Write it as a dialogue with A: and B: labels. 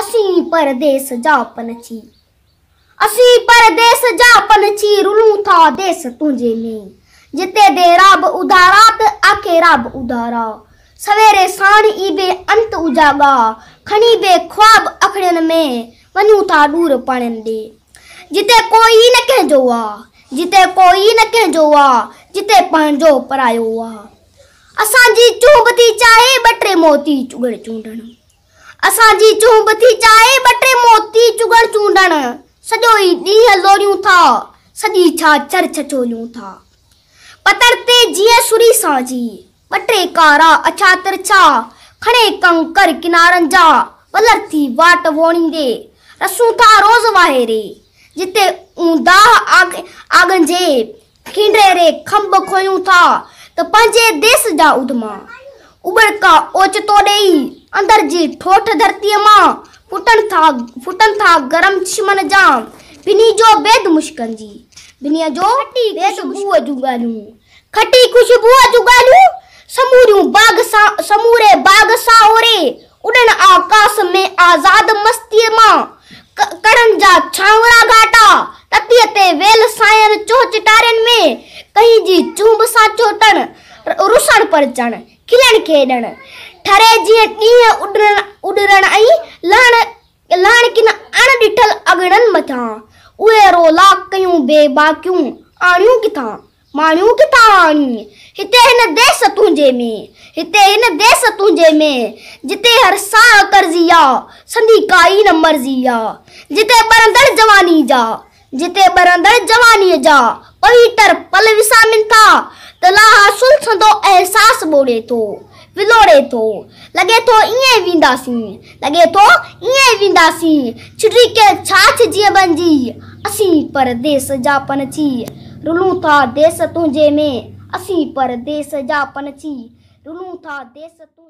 A: असी परदेस जा पनछी, असी परदेस जा पनछी रुलूं था देस तुझे में। जिते दे रब उधारात आखे रब उधारा, सवेरे साण ईबे अंत उजागा, खणी बे ख्वाब अखड़न में वनू था दूर पाणन दे। जिते कोई न कहजो आ, जिते कोई न कहजो आ, जिते पंहिंजो परायो आ। असांजी चूंब थी चाहे बटे मोती चुगड़ चूंडण, असांजी चूंब थी चाहे बटे मोती चुगड़ चूंडण। सॼो ई ॾींहुं लोरियूं था, सॼी छा चर्च चोलियूं था। पतरते जीअं सुरी सांझी, बटे कारा अछा तिरछा, खणे कंकर किनारनि जा वलर थी वाट वोणींदे रसूं था रोज़ वाहेरे। जिते ऊंदाह आगन जे खींडे रे खंब खोयूं था, त पंहिंजे देस जा उधमा उबड़का ओचतो ॾेई अंदर जी ठोठ धरतीअ मां फुटन था गरम चिमन जा बिनी जो बेद मुश्कन जी। बिनीअ जो बेद खुशबूअ जूं ॻाल्हियूं, खटी खुशबूअ जूं ॻाल्हियूं, समूरे बाग सां ओरे उड़न आकाश में आज़ाद मस्तीअ मां कड़न जा छांवड़ा घाटा, ततीअ ते वेल सायन चोह चिटारनि में कहीं जी चूंब सां चोटण, रुसण परचण, खिलण खेॾण, ठरे जीअं ॾींहं उॾरण ऐं लहण किन अण ॾिठल अगड़नि मथां। उहे रोला कयूं बेबाकियूं आणियूं किथां, माणियूं किथां आणी। हिते हिन देस तुंहिंजे में, हिते हिन देस तुंहिंजे में, जिते हर साह कर्ज़ी आ, संदी काई न मर्ज़ी आ। जिते ॿरंदड़ जवानी जा, जिते ॿरंदड़ जवानीअ जा पवित्र पल विसामिन था, त लाहा सुलसंदो अहसास ॿोड़े थो, विलोड़े थो। लॻे थो ईअं वेंदासीं, लॻे थो ईअं वेंदासीं, छिटी के छाछ जीअं बणिजी। असीं परदेस जा पनछी रुलूं था देस तुंहिंजे में, असीं परदेस जा पनछी रुलूं था देस तुंहिंजे